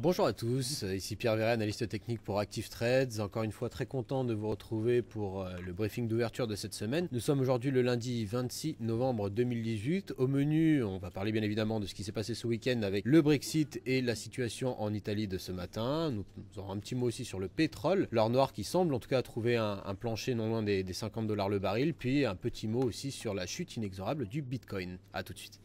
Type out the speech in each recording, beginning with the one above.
Bonjour à tous, ici Pierre Verret, analyste technique pour Active Trades. Encore une fois, très content de vous retrouver pour le briefing d'ouverture de cette semaine. Nous sommes aujourd'hui le lundi 26 novembre 2018. Au menu, on va parler bien évidemment de ce qui s'est passé ce week-end avec le Brexit et la situation en Italie de ce matin. Nous aurons un petit mot aussi sur le pétrole, l'or noir qui semble en tout cas trouver un plancher non loin des 50 $ le baril. Puis un petit mot aussi sur la chute inexorable du Bitcoin. A tout de suite.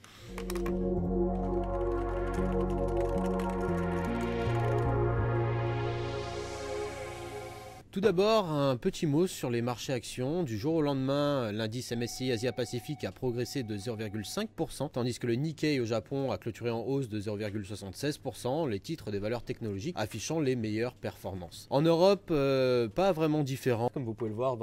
Tout d'abord, un petit mot sur les marchés actions. Du jour au lendemain, l'indice MSCI Asia Pacific a progressé de 0,5%, tandis que le Nikkei au Japon a clôturé en hausse de 0,76%, les titres des valeurs technologiques affichant les meilleures performances. En Europe, pas vraiment différent, comme vous pouvez le voir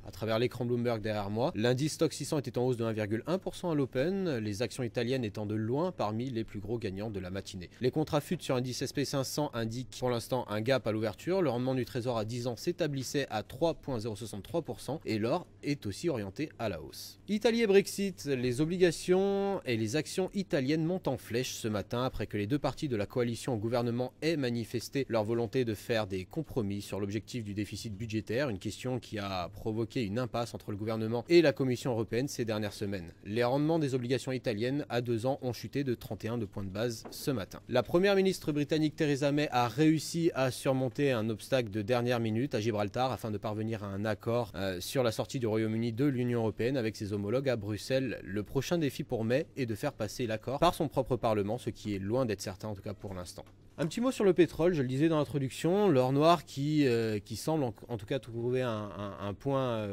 à travers l'écran Bloomberg derrière moi. L'indice Stoxx 600 était en hausse de 1,1% à l'open, les actions italiennes étant de loin parmi les plus gros gagnants de la matinée. Les contrats FUT sur indice SP500 indiquent pour l'instant un gap à l'ouverture. Le rendement du trésor à 10 ans s'établissait à 3,063% et l'or est aussi orienté à la hausse. Italie et Brexit, les obligations et les actions italiennes montent en flèche ce matin après que les deux parties de la coalition au gouvernement aient manifesté leur volonté de faire des compromis sur l'objectif du déficit budgétaire, une question qui a provoqué une impasse entre le gouvernement et la Commission européenne ces dernières semaines. Les rendements des obligations italiennes à 2 ans ont chuté de 31 de points de base ce matin. La première ministre britannique Theresa May a réussi à surmonter un obstacle de dernière minute à Gibraltar afin de parvenir à un accord sur la sortie du Royaume-Uni de l'Union européenne avec ses homologues à Bruxelles. Le prochain défi pour May est de faire passer l'accord par son propre parlement, ce qui est loin d'être certain en tout cas pour l'instant. Un petit mot sur le pétrole, je le disais dans l'introduction, l'or noir qui semble en tout cas trouver un point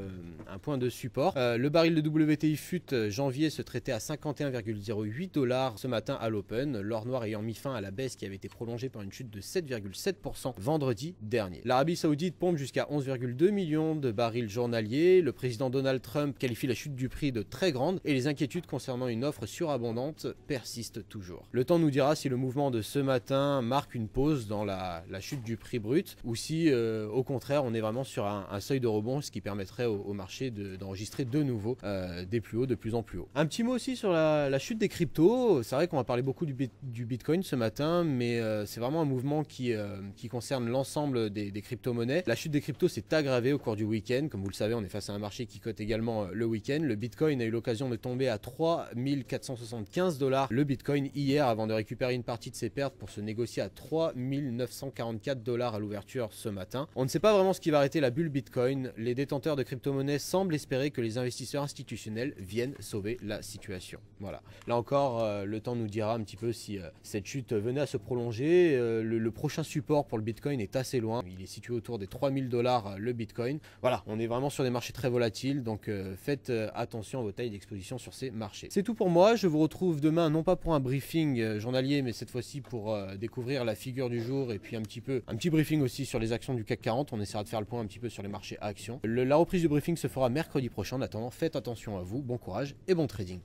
de support. Le baril de WTI FUT janvier se traitait à 51,08 $ ce matin à l'open, l'or noir ayant mis fin à la baisse qui avait été prolongée par une chute de 7,7% vendredi dernier. L'Arabie Saoudite pompe jusqu'à 11,2 millions de barils journaliers, le président Donald Trump qualifie la chute du prix de très grande et les inquiétudes concernant une offre surabondante persistent toujours. Le temps nous dira si le mouvement de ce matin marque une pause dans la chute du prix brut ou si au contraire on est vraiment sur un seuil de rebond, ce qui permettrait au marché d'enregistrer de nouveau des plus hauts de plus en plus haut. Un petit mot aussi sur la chute des cryptos. C'est vrai qu'on va parler beaucoup du Bitcoin ce matin, mais c'est vraiment un mouvement qui concerne l'ensemble des crypto-monnaies. La chute des cryptos s'est aggravée au cours du week-end. Comme vous le savez, on est face à un marché qui cote également le week-end. Le Bitcoin a eu l'occasion de tomber à 3475 $ le Bitcoin hier avant de récupérer une partie de ses pertes pour se négocier à 3944 $ à l'ouverture ce matin. On ne sait pas vraiment ce qui va arrêter la bulle Bitcoin. Les détenteurs de crypto-monnaies semblent espérer que les investisseurs institutionnels viennent sauver la situation. Voilà. Là encore, le temps nous dira un petit peu si cette chute venait à se prolonger. Le prochain support pour le Bitcoin est assez loin. Il est situé autour des 3000 $ le Bitcoin. Voilà, on est vraiment sur des marchés très volatiles, donc faites attention à vos tailles d'exposition sur ces marchés. C'est tout pour moi. Je vous retrouve demain, non pas pour un briefing journalier, mais cette fois-ci pour découvrir la figure du jour et puis un petit briefing aussi sur les actions du CAC 40. On essaiera de faire le point un petit peu sur les marchés à actions. La reprise du briefing se fera mercredi prochain. En attendant, faites attention à vous, bon courage et bon trading.